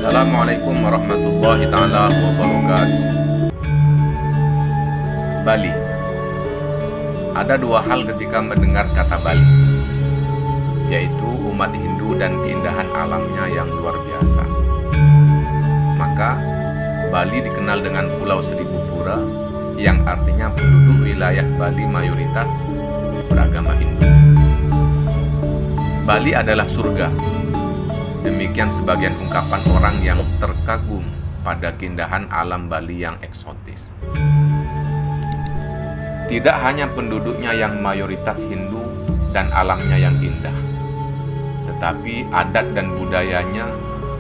Assalamualaikum warahmatullahi ta'ala wabarakatuh. Bali. Ada dua hal ketika mendengar kata Bali, yaitu umat Hindu dan keindahan alamnya yang luar biasa. Maka Bali dikenal dengan Pulau Seribu Pura, yang artinya penduduk wilayah Bali mayoritas beragama Hindu. Bali adalah surga. Demikian sebagian ungkapan orang yang terkagum pada keindahan alam Bali yang eksotis. Tidak hanya penduduknya yang mayoritas Hindu dan alamnya yang indah, tetapi adat dan budayanya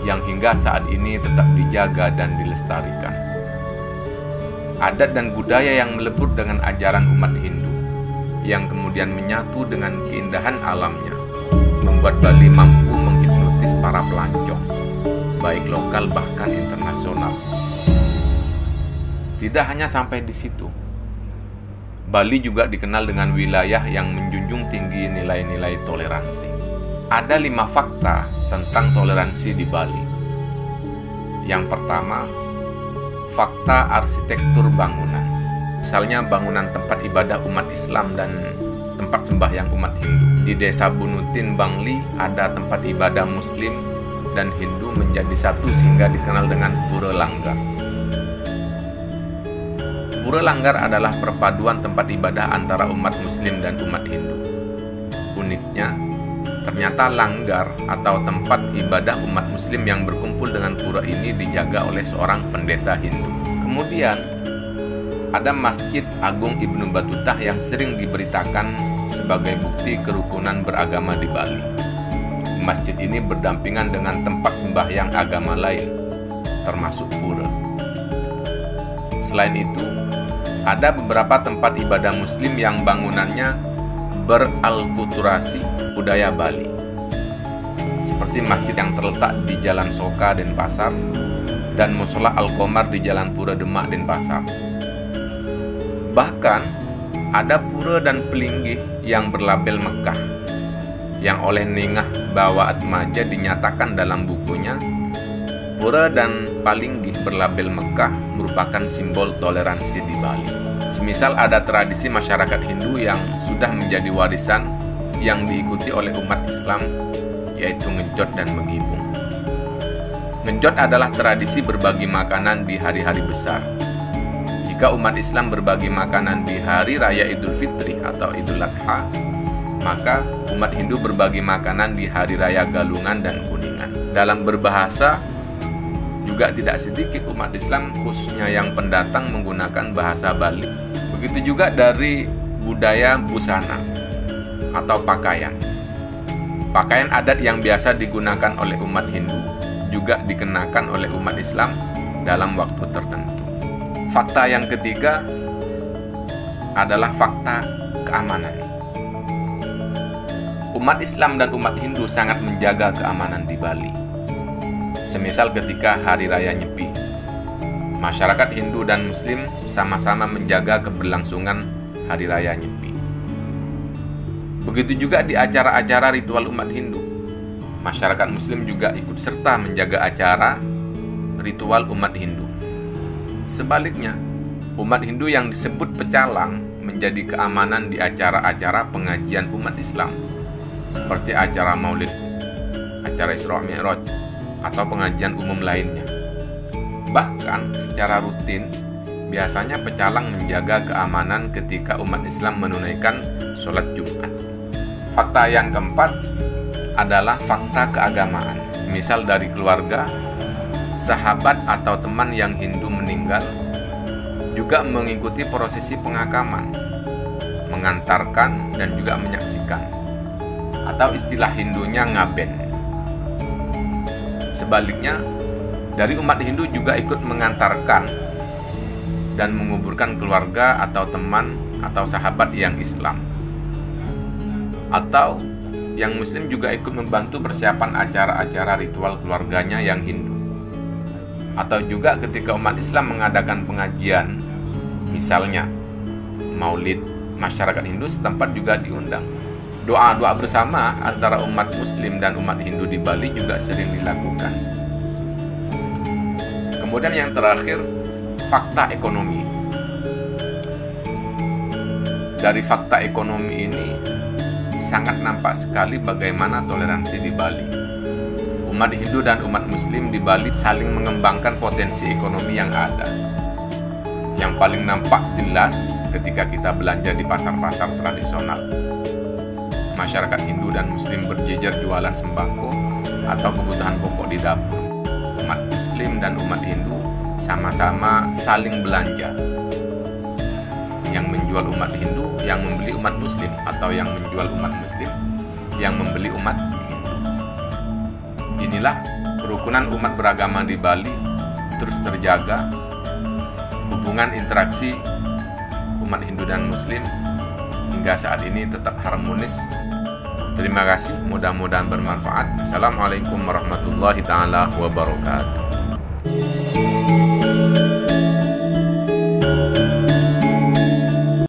yang hingga saat ini tetap dijaga dan dilestarikan. Adat dan budaya yang melebur dengan ajaran umat Hindu, yang kemudian menyatu dengan keindahan alamnya, membuat Bali mampu menghipnotis para pelancong, baik lokal bahkan internasional. Tidak hanya sampai di situ, Bali juga dikenal dengan wilayah yang menjunjung tinggi nilai-nilai toleransi. Ada 5 fakta tentang toleransi di Bali. Yang pertama, fakta arsitektur bangunan. Misalnya bangunan tempat ibadah umat Islam dan tempat sembahyang umat Hindu. Di desa Bunutin, Bangli, ada tempat ibadah Muslim dan Hindu menjadi satu sehingga dikenal dengan Pura Langgar. Pura Langgar adalah perpaduan tempat ibadah antara umat Muslim dan umat Hindu. Uniknya, ternyata Langgar atau tempat ibadah umat Muslim yang berkumpul dengan pura ini dijaga oleh seorang pendeta Hindu. Kemudian, ada Masjid Agung Ibnu Battuta yang sering diberitakan sebagai bukti kerukunan beragama di Bali. Masjid ini berdampingan dengan tempat sembahyang agama lain, termasuk pura. Selain itu, ada beberapa tempat ibadah Muslim yang bangunannya beralkulturasi budaya Bali, seperti masjid yang terletak di Jalan Soka, Denpasar, dan Musola Al-Qomar di Jalan Pura Demak, Denpasar. Bahkan, ada pura dan pelinggih yang berlabel Mekah, yang oleh Ningah Bawa Atmaja dinyatakan dalam bukunya, pura dan palinggih berlabel Mekah merupakan simbol toleransi di Bali. Semisal ada tradisi masyarakat Hindu yang sudah menjadi warisan yang diikuti oleh umat Islam, yaitu ngejot dan menggibung. Ngejot adalah tradisi berbagi makanan di hari-hari besar. Jika umat Islam berbagi makanan di hari raya Idul Fitri atau Idul Adha, maka umat Hindu berbagi makanan di hari raya Galungan dan Kuningan. Dalam berbahasa, juga tidak sedikit umat Islam khususnya yang pendatang menggunakan bahasa Bali. Begitu juga dari budaya busana atau pakaian. Pakaian adat yang biasa digunakan oleh umat Hindu juga dikenakan oleh umat Islam dalam waktu tertentu. Fakta yang ketiga adalah fakta keamanan. Umat Islam dan umat Hindu sangat menjaga keamanan di Bali. Semisal ketika Hari Raya Nyepi, masyarakat Hindu dan Muslim sama-sama menjaga keberlangsungan Hari Raya Nyepi. Begitu juga di acara-acara ritual umat Hindu, masyarakat Muslim juga ikut serta menjaga acara ritual umat Hindu. Sebaliknya, umat Hindu yang disebut pecalang menjadi keamanan di acara-acara pengajian umat Islam, seperti acara Maulid, acara Isra Mi'raj, atau pengajian umum lainnya. Bahkan secara rutin, biasanya pecalang menjaga keamanan ketika umat Islam menunaikan sholat Jumat. Fakta yang keempat adalah fakta keagamaan. Misal dari keluarga, sahabat atau teman yang Hindu meninggal juga mengikuti prosesi pengakaman, mengantarkan dan juga menyaksikan, atau istilah Hindunya ngaben. Sebaliknya, dari umat Hindu juga ikut mengantarkan dan menguburkan keluarga atau teman atau sahabat yang Islam. Atau yang Muslim juga ikut membantu persiapan acara-acara ritual keluarganya yang Hindu. Atau juga ketika umat Islam mengadakan pengajian, misalnya Maulid, masyarakat Hindu setempat juga diundang. Doa-doa bersama antara umat Muslim dan umat Hindu di Bali juga sering dilakukan. Kemudian yang terakhir, fakta ekonomi. Dari fakta ekonomi ini sangat nampak sekali bagaimana toleransi di Bali. Umat Hindu dan umat Muslim di Bali saling mengembangkan potensi ekonomi yang ada. Yang paling nampak jelas ketika kita belanja di pasar-pasar tradisional. Masyarakat Hindu dan Muslim berjejer jualan sembako atau kebutuhan pokok di dapur. Umat Muslim dan umat Hindu sama-sama saling belanja. Yang menjual umat Hindu, yang membeli umat Muslim, atau yang menjual umat Muslim, yang membeli umat Hindu. Inilah kerukunan umat beragama di Bali terus terjaga. Hubungan interaksi umat Hindu dan Muslim hingga saat ini tetap harmonis. Terima kasih, mudah-mudahan bermanfaat. Assalamualaikum warahmatullahi taala wabarakatuh.